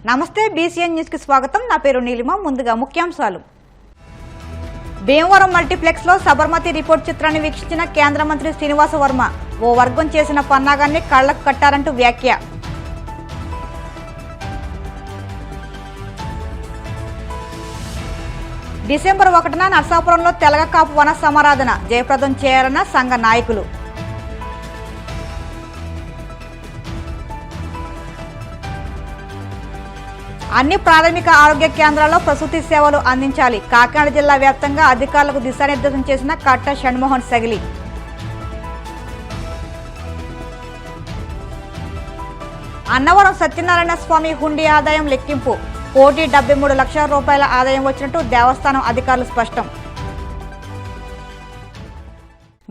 నమస్తే BCN news కి స్వాగతం. నా పేరు నీలిమ. ముందుగా ముఖ్యాంశాలు. భీమవరం మల్టీప్లెక్స్ లో సబర్మతి రిపోర్ట్ చిత్రాన్ని వీక్షించిన కేంద్ర మంత్రి శ్రీనివాస వర్మ ఓ వర్గం చేసిన పన్నాగాన్ని కళ్లకు కట్టారంటూ వ్యాఖ్య. డిసెంబర్ 1న నర్సాపురంలో తెలగకాపు వన సమారాధన జయప్రదం చేయాలన్న సంఘ నాయకులు. అన్ని ప్రాథమిక ఆరోగ్య కేంద్రాల్లో ప్రసూతి సేవలు అందించాలి. కాకినాడ జిల్లా వ్యాప్తంగా అధికారులకు దిశానిర్దేశం చేసిన కట్ట షణ్మోహన్ సగిలి. అన్నవరం సత్యనారాయణ స్వామి హుండీ ఆదాయం లెక్కింపు 1,73 లక్షల రూపాయల ఆదాయం వచ్చినట్టు దేవస్థానం అధికారులు స్పష్టం.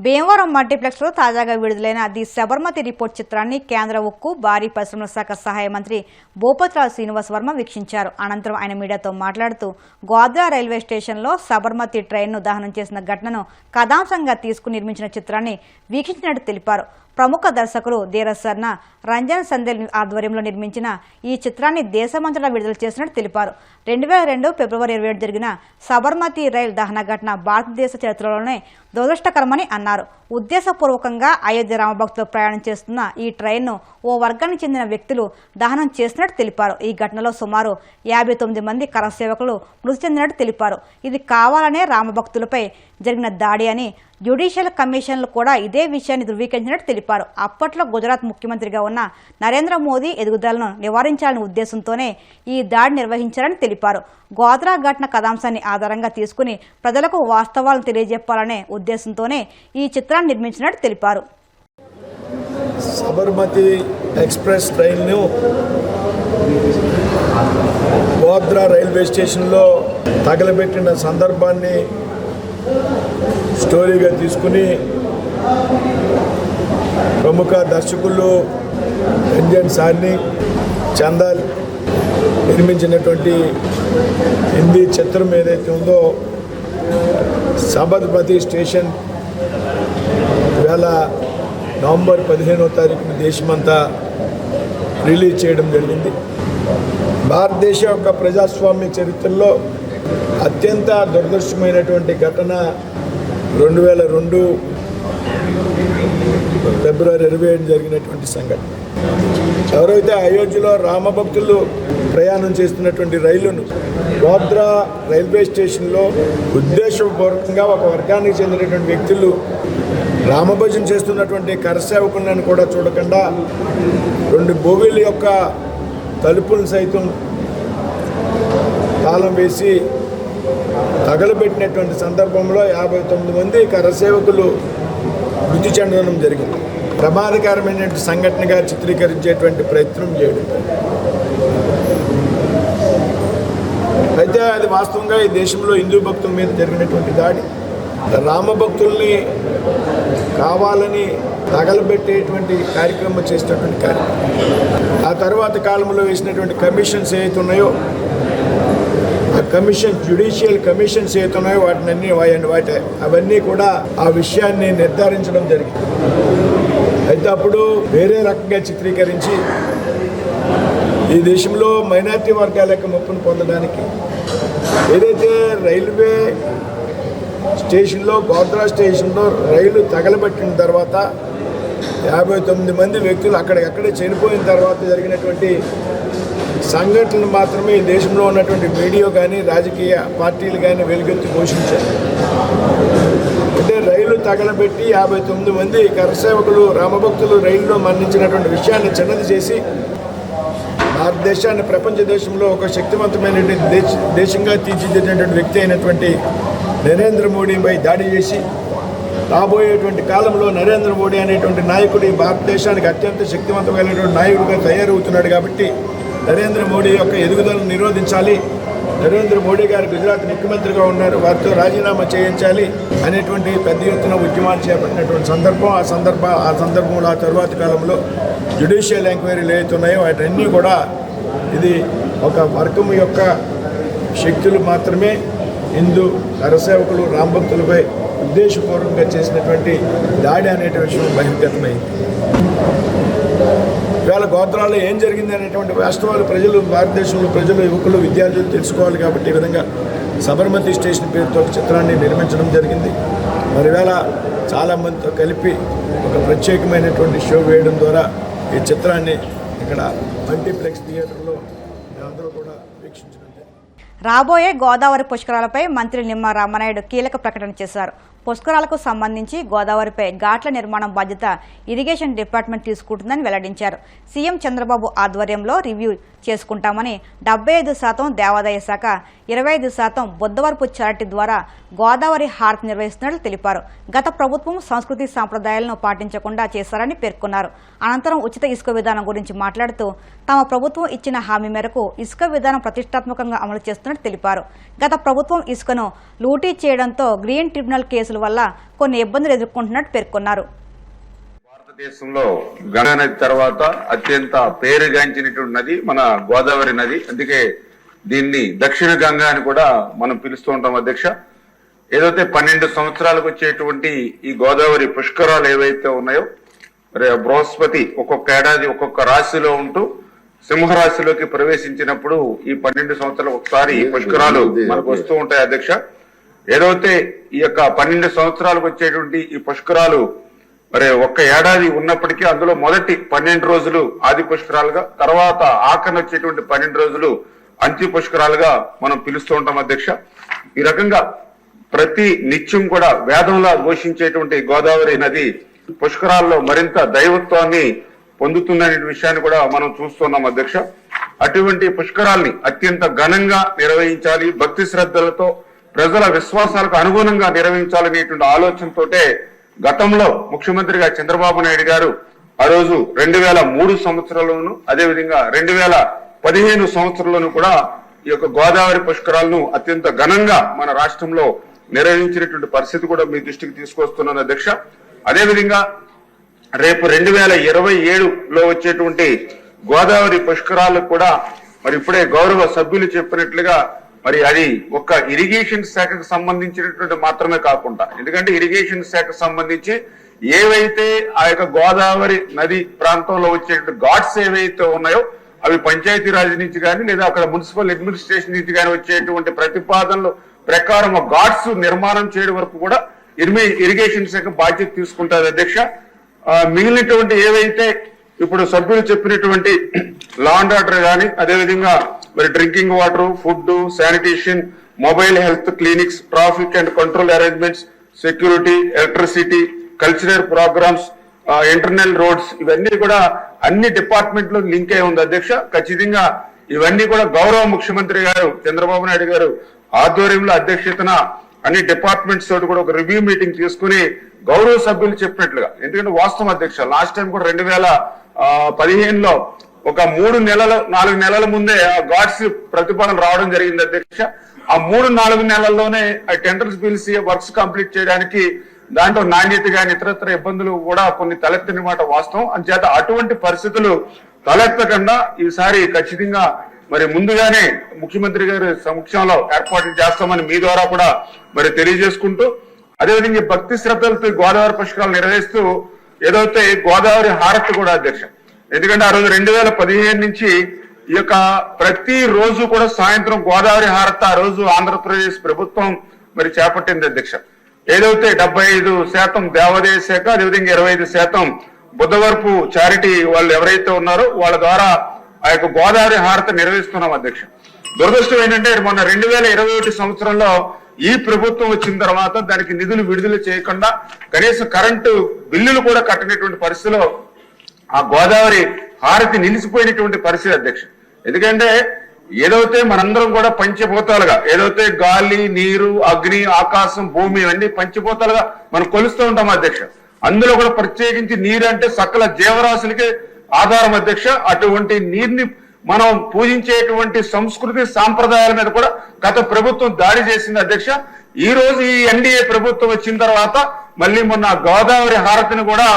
భీమవరం మల్టీప్లెక్స్ లో తాజాగా విడుదలైన ది సబర్మతి రిపోర్ట్ చిత్రాన్ని కేంద్ర ఉక్కు భారీ పరిశ్రమల శాఖ సహాయ మంత్రి భూపతిరాజు శ్రీనివాస్ వర్మ వీక్షించారు. అనంతరం ఆయన మీడియాతో మాట్లాడుతూ గోద్రా రైల్వే స్టేషన్లో సబర్మతి ట్రైన్ను దహనం చేసిన ఘటనను కథాంశంగా తీసుకుని నిర్మించిన చిత్రాన్ని వీక్షించినట్టు తెలిపారు. ప్రముఖ దర్శకులు ధీరజ్ సర్న, రంజన్ సందేల్ ఆధ్వర్యంలో నిర్మించిన ఈ చిత్రాన్ని దేశమంతటా విడుదల చేసినట్టు తెలిపారు. 2002 ఫిబ్రవరి 27 జరిగిన సబర్మతి రైల్ దహన ఘటన భారతదేశ చరిత్రలోనే దురదృష్టకరమని అన్నారు. ఉద్దేశపూర్వకంగా అయోధ్య రామభక్తులు ప్రయాణం చేస్తున్న ఈ ట్రైన్ను ఓ వర్గానికి చెందిన వ్యక్తులు దహనం చేసినట్టు తెలిపారు. ఈ ఘటనలో సుమారు 59 మంది కరసేవకులు మృతి చెందినట్టు తెలిపారు. ఇది కావాలనే రామభక్తులపై జరిగిన దాడి అని జ్యుడిషియల్ కమిషన్లు కూడా ఇదే విషయాన్ని ధృవీకరించినట్టు తెలిపారు. అప్పట్లో గుజరాత్ ముఖ్యమంత్రిగా ఉన్న నరేంద్ర మోదీ ఎదుగుదలను నివారించాలనే ఉద్దేశంతోనే ఈ దాడి నిర్వహించారని తెలిపారు. గోద్రా ఘటన కథాంశాన్ని ఆధారంగా తీసుకుని ప్రజలకు వాస్తవాలను తెలియజెప్పాలనే ఉద్దేశంతోనే ఈ చిత్రాన్ని నిర్మించినట్టు తెలిపారు. సబర్మతి ఎక్స్ప్రెస్ ట్రైన్ను గోద్రా రైల్వే స్టేషన్లో తగలబెట్టిన సందర్భాన్ని స్టోరీగా తీసుకుని ప్రముఖ దర్శకులు రంజన్ సార్ని, చందాల్ నిర్మించినటువంటి హిందీ చిత్రం ఏదైతే ఉందో సబర్మతి స్టేషన్ ఇవాళ నవంబర్ 15వ తారీఖున దేశమంతా రిలీజ్ చేయడం జరిగింది. భారతదేశ యొక్క ప్రజాస్వామ్య చరిత్రలో అత్యంత దురదృష్టమైనటువంటి ఘటన 2002 ఫిబ్రవరి 27 జరిగినటువంటి సంఘటన. ఎవరైతే అయోధ్యలో రామభక్తులు ప్రయాణం చేస్తున్నటువంటి రైలును గోద్రా రైల్వే స్టేషన్లో ఉద్దేశపూర్వకంగా ఒక వర్గానికి చెందినటువంటి వ్యక్తులు రామభజన చేస్తున్నటువంటి కరసేవకులను కూడా చూడకుండా 2 బోగీల యొక్క తలుపులను సైతం తాళం వేసి తగలబెట్టినటువంటి సందర్భంలో 59 మంది కరసేవకులు మృతి చెందడం జరిగింది. ప్రమాదకరమైనటువంటి సంఘటనగా చిత్రీకరించేటువంటి ప్రయత్నం చేయడం. అయితే అది వాస్తవంగా ఈ దేశంలో హిందూ భక్తుల మీద జరిగినటువంటి దాడి. రామభక్తుల్ని కావాలని తగలబెట్టేటువంటి కార్యక్రమం చేసినటువంటి కార్యక్రమం. ఆ తర్వాత కాలంలో వేసినటువంటి కమిషన్స్ ఏవైతే ఉన్నాయో ఆ కమిషన్, జ్యుడిషియల్ కమిషన్స్ ఏతున్నాయో అవన్నీ కూడా ఆ విషయాన్ని నిర్ధారించడం జరిగింది. అయితే అప్పుడు వేరే రకంగా చిత్రీకరించి ఈ దేశంలో మైనారిటీ వర్గాల యొక్క ముప్పును పొందడానికి ఏదైతే రైల్వే స్టేషన్లో గోద్రా స్టేషన్లో రైలు తగలబెట్టిన తర్వాత 59 మంది వ్యక్తులు అక్కడే చనిపోయిన తర్వాత జరిగినటువంటి సంఘటనలు మాత్రమే ఈ దేశంలో ఉన్నటువంటి మీడియా కానీ రాజకీయ పార్టీలు కానీ వెలుగెత్తి పోషించారు. అంటే రైలు తగలబెట్టి 59 మంది కరసేవకులు రామభక్తులు రైలులో మరణించినటువంటి విషయాన్ని చిన్నది చేసి భారతదేశాన్ని ప్రపంచ దేశంలో ఒక శక్తివంతమైనటువంటి దేశంగా తీర్చిదిద్దినటువంటి వ్యక్తి అయినటువంటి నరేంద్ర మోడీపై దాడి చేసి రాబోయేటువంటి కాలంలో నరేంద్ర మోడీ అనేటువంటి నాయకుడు ఈ భారతదేశానికి అత్యంత శక్తివంతమైనటువంటి నాయకుడిగా తయారవుతున్నాడు. కాబట్టి నరేంద్ర మోడీ యొక్క ఎదుగుదలను నిరోధించాలి, నరేంద్ర మోడీ గారు గుజరాత్ ముఖ్యమంత్రిగా ఉన్నారు, వారితో రాజీనామా చేయించాలి అనేటువంటి పెద్ద ఎత్తున ఉద్యమాలు చేపట్టినటువంటి సందర్భం. ఆ సందర్భంలో ఆ తరువాత కాలంలో జ్యుడిషియల్ ఎంక్వైరీలు ఏవైతున్నాయో వాటన్నీ కూడా ఇది ఒక వర్గం యొక్క శక్తులు మాత్రమే హిందూ కరసేవకులు రామభక్తులపై ఉద్దేశపూర్వకంగా చేసినటువంటి దాడి అనేటువంటి విషయం బహిర్గతమైంది. ఇవాళ గోత్రాల్లో ఏం జరిగింది అనేటువంటి వాస్తవాలు ప్రజలు, భారతదేశంలో ప్రజలు, యువకులు, విద్యార్థులు తెలుసుకోవాలి కాబట్టి ఈ విధంగా సబర్మతి స్టేషన్ పేరుతో చిత్రాన్ని నిర్మించడం జరిగింది. మరి ఇవాళ చాలామందితో కలిపి ఒక ప్రత్యేకమైనటువంటి షో వేయడం ద్వారా ఈ చిత్రాన్ని ఇక్కడ మల్టీప్లెక్స్ థియేటర్లో అందరూ కూడా వీక్షించడం జరిగింది. రాబోయే గోదావరి పుష్కరాలపై మంత్రి నిమ్మల రామానాయుడు కీలక ప్రకటన చేశారు. పుష్కరాలకు సంబంధించి గోదావరిపై ఘాట్ల నిర్మాణం బాధ్యత ఇరిగేషన్ డిపార్ట్మెంట్ తీసుకుంటుందని వెల్లడించారు. సీఎం చంద్రబాబు ఆధ్వర్యంలో రివ్యూ చేసుకుంటామని, 75% దేవాదాయ శాఖ, 25% బుద్ధవరపు చారిటీ ద్వారా గోదావరి హారతి నిర్వహిస్తున్నట్లు తెలిపారు. గత ప్రభుత్వం సంస్కృతి సాంప్రదాయాలను పాటించకుండా చేశారని పేర్కొన్నారు. అనంతరం ఉచిత ఇసుక విధానం గురించి మాట్లాడుతూ తమ ప్రభుత్వం ఇచ్చిన హామీ మేరకు ఇసుక విధానం ప్రతిష్టాత్మకంగా అమలు చేస్తున్నట్టు తెలిపారు. గత ప్రభుత్వం ఇసుకను లూటీ చేయడంతో గ్రీన్ ట్రిబ్యునల్ కేసుల వల్ల కొన్ని ఇబ్బందులు ఎదుర్కొంటున్నట్టు పేర్కొన్నారు. భారతదేశంలో గంగా నది తర్వాత అత్యంత పేరుగాంచినటువంటి నది మన గోదావరి నది. అందుకే దీన్ని దక్షిణ గంగా అని కూడా మనం పిలుస్తూ ఉంటాం అధ్యక్ష. ఏదైతే 12 సంవత్సరాలకు వచ్చేటువంటి ఈ గోదావరి పుష్కరాలు ఏవైతే ఉన్నాయో, మరి బృహస్పతి ఒక్కొక్క ఏడాది ఒక్కొక్క రాశిలో ఉంటూ సింహరాశిలోకి ప్రవేశించినప్పుడు ఈ 12 సంవత్సరాలకు ఒకసారి పుష్కరాలు మనకు వస్తూ ఉంటాయి అధ్యక్ష. ఏదైతే ఈ యొక్క 12 సంవత్సరాలకు వచ్చేటువంటి ఈ పుష్కరాలు మరి ఒక్క ఏడాది ఉన్నప్పటికీ అందులో మొదటి 12 రోజులు ఆది పుష్కరాలుగా, తర్వాత ఆఖరణ వచ్చేటువంటి 12 రోజులు అంత్య పుష్కరాలుగా మనం పిలుస్తూ ఉంటాం అధ్యక్ష. ఈ రకంగా ప్రతి నిత్యం కూడా వేదంలా ఘోషించేటువంటి గోదావరి నది పుష్కరాల్లో మరింత దైవత్వాన్ని పొందుతుందనే విషయాన్ని కూడా మనం చూస్తున్నాం అధ్యక్ష. అటువంటి పుష్కరాల్ని అత్యంత ఘనంగా నిర్వహించాలి, భక్తి శ్రద్ధలతో ప్రజల విశ్వాసాలకు అనుగుణంగా నిర్వహించాలనేటువంటి ఆలోచనతోటే గతంలో ముఖ్యమంత్రిగా చంద్రబాబు నాయుడు గారు ఆ రోజు 2003 సంవత్సరంలోను, అదేవిధంగా 2015 సంవత్సరంలోను కూడా ఈ యొక్క గోదావరి పుష్కరాలను అత్యంత ఘనంగా మన రాష్ట్రంలో నిర్వహించినటువంటి పరిస్థితి కూడా మీ దృష్టికి తీసుకొస్తున్నాను అధ్యక్ష. అదేవిధంగా రేపు 2027లో వచ్చేటువంటి గోదావరి పుష్కరాలకు కూడా మరి ఇప్పుడే గౌరవ సభ్యులు చెప్పినట్లుగా మరి అది ఒక్క ఇరిగేషన్ శాఖకు సంబంధించినటువంటి మాత్రమే కాకుండా, ఎందుకంటే ఇరిగేషన్ శాఖకు సంబంధించి ఏవైతే ఆ యొక్క గోదావరి నది ప్రాంతంలో వచ్చేటువంటి ఘాట్స్ ఏవైతే ఉన్నాయో అవి పంచాయతీరాజ్ నుంచి కానీ లేదా అక్కడ మున్సిపల్ అడ్మినిస్ట్రేషన్ నుంచి కానీ వచ్చేటువంటి ప్రతిపాదనలు ప్రకారం ఘాట్స్ నిర్మాణం చేయడం వరకు కూడా ఇరిగేషన్ శాఖ బాధ్యత తీసుకుంటారు అధ్యక్ష. మిగిలినటువంటి ఏవైతే ఇప్పుడు సభ్యులు చెప్పినటువంటి లా అండ్ ఆర్డర్ కానీ, అదేవిధంగా మరి drinking water, food, sanitation, mobile health clinics, traffic and control arrangements, security, electricity, cultural programmes, internal roads, ఇవన్నీ కూడా అన్ని డిపార్ట్మెంట్లు లింక్ అయి ఉంది అధ్యక్ష. ఖచ్చితంగా ఇవన్నీ కూడా గౌరవ ముఖ్యమంత్రి గారు చంద్రబాబు నాయుడు గారు ఆధ్వర్యంలో అధ్యక్షతన అన్ని డిపార్ట్మెంట్స్ తోటి కూడా ఒక రివ్యూ మీటింగ్ తీసుకుని గౌరవ సభ్యులు చెప్పినట్లుగా, ఎందుకంటే వాస్తవం అధ్యక్ష లాస్ట్ టైం కూడా 2015లో ఒక 4 నెలల ముందే ఆ ఘాట్స్ ప్రతిపాదన రావడం జరిగింది అధ్యక్ష. ఆ 3-4 నెలల్లోనే ఆ టెండర్స్ పిలిచి వర్క్స్ కంప్లీట్ చేయడానికి దాంట్లో నాణ్యత గాని ఇతరత్ర ఇబ్బందులు కూడా కొన్ని తలెత్తని మాట వాస్తవం. అంచేత అటువంటి పరిస్థితులు తలెత్తకుండా ఈసారి ఖచ్చితంగా మరి ముందుగానే ముఖ్యమంత్రి గారి సమక్షంలో ఏర్పాట్లు చేస్తామని మీ ద్వారా కూడా మరి తెలియజేసుకుంటూ, అదేవిధంగా భక్తి శ్రద్ధలతో గోదావరి పుష్కరాలు నిర్వహిస్తూ ఏదైతే గోదావరి హారతి కూడా అధ్యక్ష, ఎందుకంటే ఆ రోజు 2015 నుంచి ఈ యొక్క ప్రతి రోజు కూడా సాయంత్రం గోదావరి హారతి ఆ రోజు ఆంధ్రప్రదేశ్ ప్రభుత్వం మరి చేపట్టింది అధ్యక్ష. ఏదైతే 75% దేవాదాయ శాఖ, అదేవిధంగా 25% బుద్ధవరపు చారిటీ వాళ్ళు ఎవరైతే ఉన్నారో వాళ్ళ ద్వారా ఆ యొక్క గోదావరి హారతి నిర్వహిస్తున్నాం అధ్యక్ష. దురదృష్టం ఏంటంటే మొన్న 2021 సంవత్సరంలో ఈ ప్రభుత్వం వచ్చిన తర్వాత దానికి నిధులు విడుదల చేయకుండా కనీసం కరెంటు బిల్లులు కూడా కట్టనటువంటి పరిస్థితిలో ఆ గోదావరి హారతి నిలిచిపోయినటువంటి పరిస్థితి అధ్యక్ష. ఎందుకంటే ఏదైతే మనందరం కూడా పంచభూతాలుగా ఏదైతే గాలి, నీరు, అగ్ని, ఆకాశం, భూమి ఇవన్నీ పంచభూతాలుగా మనం కొలుస్తూ ఉంటాం అధ్యక్ష. అందులో కూడా ప్రత్యేకించి నీరు అంటే సకల జీవరాశులకి ఆధారం అధ్యక్ష. అటువంటి నీరుని మనం పూజించేటువంటి సంస్కృతి సాంప్రదాయాల మీద కూడా గత ప్రభుత్వం దాడి చేసింది అధ్యక్ష. ఈ రోజు ఈ ఎన్డీఏ ప్రభుత్వం వచ్చిన తర్వాత మళ్ళీ మొన్న గోదావరి హారతిని కూడా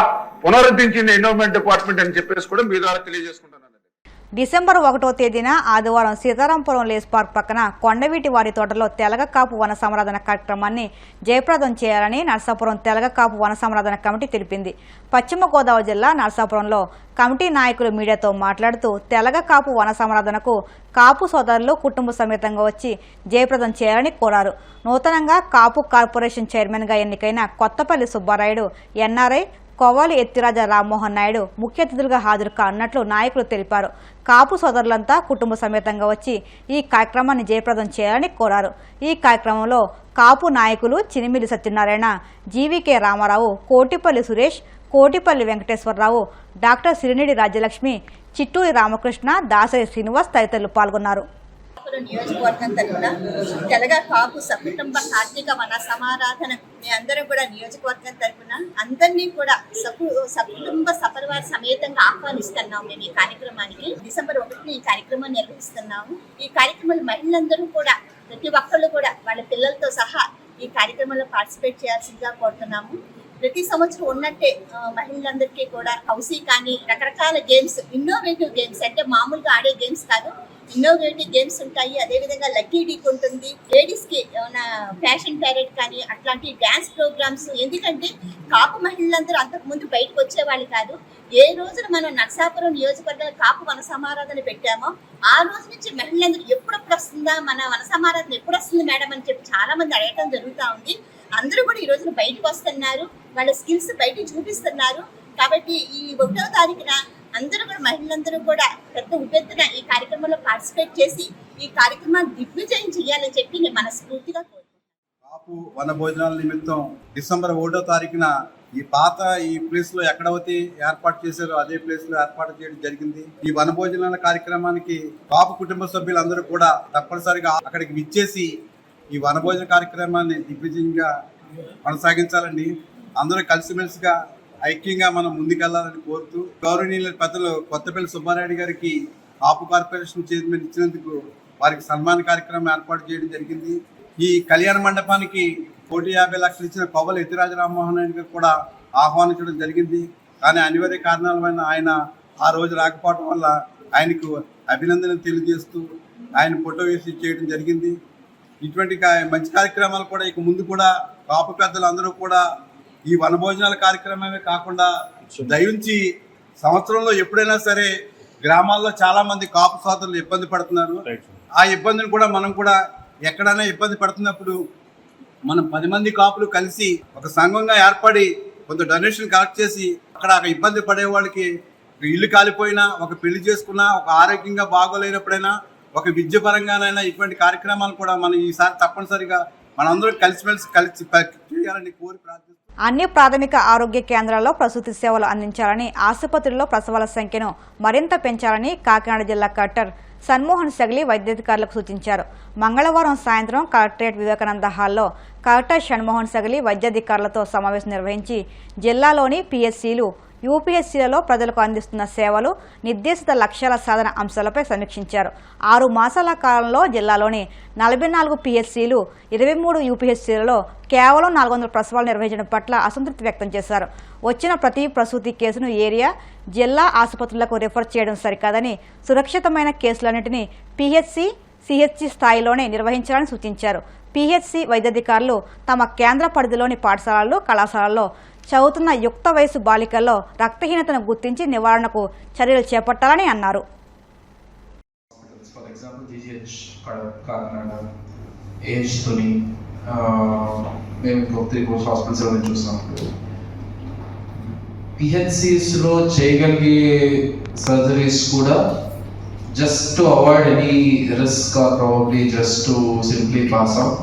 పునరుద్ధరించింది ఎన్విరాన్మెంట్ డిపార్ట్మెంట్ అని చెప్పేసి కూడా మీ ద్వారా తెలియజేసుకుంటున్నాను. డిసెంబర్ 1వ తేదీన ఆదివారం సీతారాంపురం లేస్ పార్క్ పక్కన కొండవీటి వారి తోటలో తెలగ కాపు వన సంరక్షణ కార్యక్రమాన్ని జయప్రదం చేయాలని నర్సాపురం తెలగ కాపు వన సంరక్షణ కమిటీ తెలిపింది. పశ్చిమ గోదావరి జిల్లా నర్సాపురంలో కమిటీ నాయకులు మీడియాతో మాట్లాడుతూ తెలగ కాపు వన సంరక్షణకు కాపు సోదరులు కుటుంబ సమేతంగా వచ్చి జయప్రదం చేయాలని కోరారు. నూతనంగా కాపు కార్పొరేషన్ చైర్మన్గా ఎన్నికైన కొత్తపల్లి సుబ్బారాయుడు, ఎన్ఆర్ఐ కోవాలి ఎత్తిరాజ రామ్మోహన్ నాయుడు ముఖ్య అతిథులుగా హాజరు కానున్నట్లు నాయకులు తెలిపారు. కాపు సోదరులంతా కుటుంబ సమేతంగా వచ్చి ఈ కార్యక్రమాన్ని జయప్రదం చేయాలని కోరారు. ఈ కార్యక్రమంలో కాపు నాయకులు చినిమిలి సత్యనారాయణ, జీవీకే రామారావు, కోటిపల్లి సురేష్, కోటిపల్లి వెంకటేశ్వరరావు, డాక్టర్ సిరినిడి రాజ్యలక్ష్మి, చిట్టూరి రామకృష్ణ, దాసరి శ్రీనివాస్ తదితరులు పాల్గొన్నారు. నియోజకవర్గం తరఫున తెలగ కాపు సకుటుంబ కార్తీక వన సమారాధన మీ అందరం కూడా నియోజకవర్గం తరఫున అందరినీ కూడా సకుటుంబ సపరివార సమేతంగా ఆహ్వానిస్తున్నాము. మేము ఈ కార్యక్రమానికి డిసెంబర్ 1న ఈ కార్యక్రమాన్ని నిర్వహిస్తున్నాము. ఈ కార్యక్రమంలో మహిళలందరూ కూడా ప్రతి ఒక్కళ్ళు కూడా వాళ్ళ పిల్లలతో సహా ఈ కార్యక్రమంలో పార్టిసిపేట్ చేయాల్సిందిగా కోరుతున్నాము. ప్రతి సంవత్సరం ఉన్నట్టే మహిళలందరికీ కూడా హౌసీ కానీ రకరకాల గేమ్స్, ఇన్నోవేటివ్ గేమ్స్ అంటే మామూలుగా ఆడే గేమ్స్ కాదు, ఇన్నోవేటివ్ గేమ్స్ ఉంటాయి. అదేవిధంగా లక్కీ డీక్ ఉంటుంది. లేడీస్కి ఏమైనా ఫ్యాషన్ ప్యారెడ్ కానీ అట్లాంటి డ్యాన్స్ ప్రోగ్రామ్స్. ఎందుకంటే కాపు మహిళలందరూ అంతకుముందు బయటకు వచ్చేవాళ్ళు కాదు. ఏ రోజున మనం నర్సాపురం నియోజకవర్గంలో కాపు వన సమారాధన పెట్టామో ఆ రోజు నుంచి మహిళలందరూ ఎప్పుడప్పుడు వస్తుందా, మన వన సమారాధన ఎప్పుడు వస్తుంది మేడం అని చెప్పి చాలా మంది అడగటం జరుగుతూ ఉంది. అందరూ కూడా ఈ రోజున బయటకు వస్తున్నారు, వాళ్ళ స్కిల్స్ బయటకు చూపిస్తున్నారు. కాబట్టి ఈ 1వ తారీఖున అందరూ కూడా మహిళలందరూ కూడా పెద్ద ఉపెత్తున ఈ కార్యక్రమంలో పార్టిసిపేట్ చేసి ఈ కార్యక్రమాన్ని దిగ్విజయం చేయాలని చెప్పి నేను మనస్ఫూర్తిగా కోరుకుంటున్నాను. కాపు వన భోజనాల నిమిత్తం డిసెంబర్ 1వ తారీఖున ఈ ప్లేస్ లో ఎక్కడైతే ఏర్పాటు చేశారో అదే ప్లేస్ లో ఏర్పాటు చేయడం జరిగింది. ఈ వన భోజనాల కార్యక్రమానికి కాపు కుటుంబ సభ్యులందరూ కూడా తప్పనిసరిగా అక్కడికి విచ్చేసి ఈ వన భోజన కార్యక్రమాన్ని దిగ్విజయంగా కొనసాగించాలండి. అందరూ కలిసిమెలిసిగా ఐక్యంగా మనం ముందుకెళ్లాలని కోరుతూ గౌరవనీయుల పెద్దలు కొత్తపల్లి సుబ్బారాయుడు గారికి కాపు కార్పొరేషన్ చైర్మన్ ఇచ్చినందుకు వారికి సన్మాన కార్యక్రమం ఏర్పాటు చేయడం జరిగింది. ఈ కళ్యాణ మండపానికి 150 లక్షలు ఇచ్చిన కోవలి ఎత్తిరాజ రామ్మోహన్ నాయుడు గారు కూడా ఆహ్వానించడం జరిగింది. కానీ అనివార్య కారణాల వల్ల ఆయన ఆ రోజు రాకపోవడం వల్ల ఆయనకు అభినందనలు తెలియజేస్తూ ఆయన ఫోటో వేసి చేయడం జరిగింది. ఇటువంటి మంచి కార్యక్రమాలు కూడా ఇక ముందు కూడా కాపు పెద్దలు అందరూ కూడా ఈ వనభోజనాల కార్యక్రమమే కాకుండా దయించి సంవత్సరంలో ఎప్పుడైనా సరే గ్రామాల్లో చాలా మంది కాపు సోదరులు ఇబ్బంది పడుతున్నారు. ఆ ఇబ్బందిని కూడా మనం కూడా ఎక్కడైనా ఇబ్బంది పడుతున్నప్పుడు మనం 10 మంది కాపులు కలిసి ఒక సంఘంగా ఏర్పడి కొంత డొనేషన్ కలెక్ట్ చేసి అక్కడ ఇబ్బంది పడే వాళ్ళకి ఇల్లు కాలిపోయినా, ఒక పెళ్లి చేసుకున్నా, ఒక ఆరోగ్యంగా బాగోలేనప్పుడైనా, ఒక విద్య పరంగానైనా ఇటువంటి కార్యక్రమాలు కూడా మనం ఈసారి తప్పనిసరిగా మనందరం కలిసి చేయాలని కోరి ప్రార్థిస్తున్నాం. అన్ని ప్రాథమిక ఆరోగ్య కేంద్రాల్లో ప్రసూతి సేవలు అందించాలని, ఆసుపత్రుల్లో ప్రసవాల సంఖ్యను మరింత పెంచాలని కాకినాడ జిల్లా కలెక్టర్ సన్మోహన్ సగిలి వైద్యాధికారులకు సూచించారు. మంగళవారం సాయంత్రం కలెక్టరేట్ వివేకానంద హాల్లో కలెక్టర్ షణ్మోహన్ సగిలి వైద్యాధికారులతో సమావేశం నిర్వహించి జిల్లాలోని పిఎస్సీలు, యూపీఎస్సీలలో ప్రజలకు అందిస్తున్న సేవలు, నిర్దేశిత లక్ష్యాల సాధన అంశాలపై సమీక్షించారు. 6 మాసాల కాలంలో జిల్లాలోని 44 పిఎస్సీలు, 23 యూపీఎస్సీలలో కేవలం 400 ప్రసవాలు నిర్వహించడం పట్ల అసంతృప్తి వ్యక్తం చేశారు. వచ్చిన ప్రతి ప్రసూతి కేసును ఏరియా, జిల్లా ఆసుపత్రులకు రిఫర్ చేయడం సరికాదని, సురక్షితమైన కేసులన్నింటినీ పిహెచ్సి, సిహెచ్సి స్థాయిలోనే నిర్వహించాలని సూచించారు. పిహెచ్సి వైద్యాధికారులు తమ కేంద్ర పరిధిలోని పాఠశాలలు, కళాశాలల్లో చదువుతున్న యుక్త వయసు బాలికల్లో రక్తహీనతను గుర్తించి నివారణకు చర్యలు చేపట్టాలని అన్నారు. పిహెచ్సిస్లో చేయగలిగే సర్జరీస్ కూడా just to avoid any risk or probably just to simply pass out.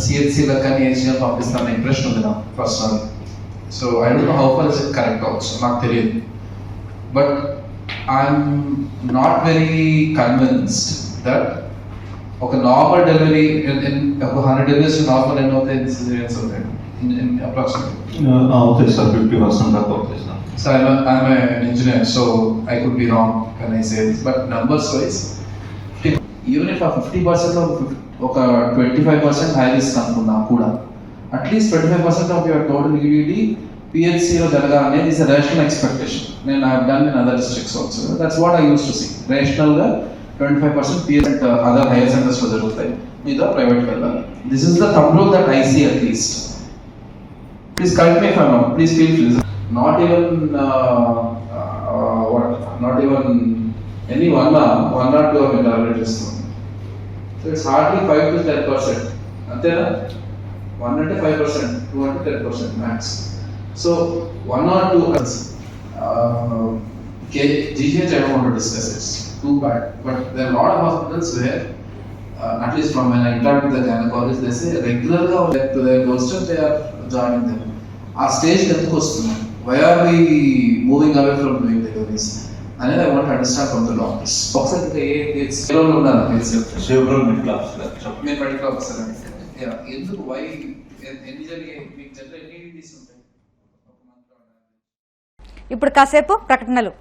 CHC lakani HCM పంపిస్తాను ఇంప్రెషన్ ఉంది నా personal. So I don't know how far is it correct also, నాకు తెలియదు. But I'm not very convinced that ఒక normal delivery in 100 deliveries normal ఎన్ని అవుతాయి caesareans అవుతాయి in approximately? అవుతాయి సార్, 50% దాకా అవుతాయి sir. So I'm an engineer, so I could be wrong when I say this, but numbers wise, even if a 50% of ఒక 25% high risk అనుకున్నా కూడా, at least 25% of your total EDD పిహెచ్సిలో జరగాలనేది is rational expectation. నేను I done in other districts also. That's what I use to see. రేషనల్గా 25% PH other higher సెంటర్స్లో జరుగుతాయి, మిగతా ప్రైవేట్కి వెళ్ళాలి. This is the thumb rule that I see at least. Please correct me if I not. Please feel free. Not even not even any 1 or 2 మేము target చేస్తున్నాం. So it's hardly 5 to 10%. అంతేనా? 1 అంటే 5%, 2 అంటే 10% max. So 1 or 2 GH I don't want to discuss it. Too bad. But there are a lot of hospitals where at least from when I interact with the gynecologists, they say regularly to their doorstep they are joining them. Our stage ఎందుకు వస్తుంది? Why are we moving away from doing deliveries? And I want to understand from the doctors. Officer it's zero Several medical officers. medical officer. Yeah. ఎందుకు why ఎన్ని జరిగే మీకు general ఎన్ని డీస్ ఉంటాయి? ఇప్పుడు కాసేపు ప్రకటనలు.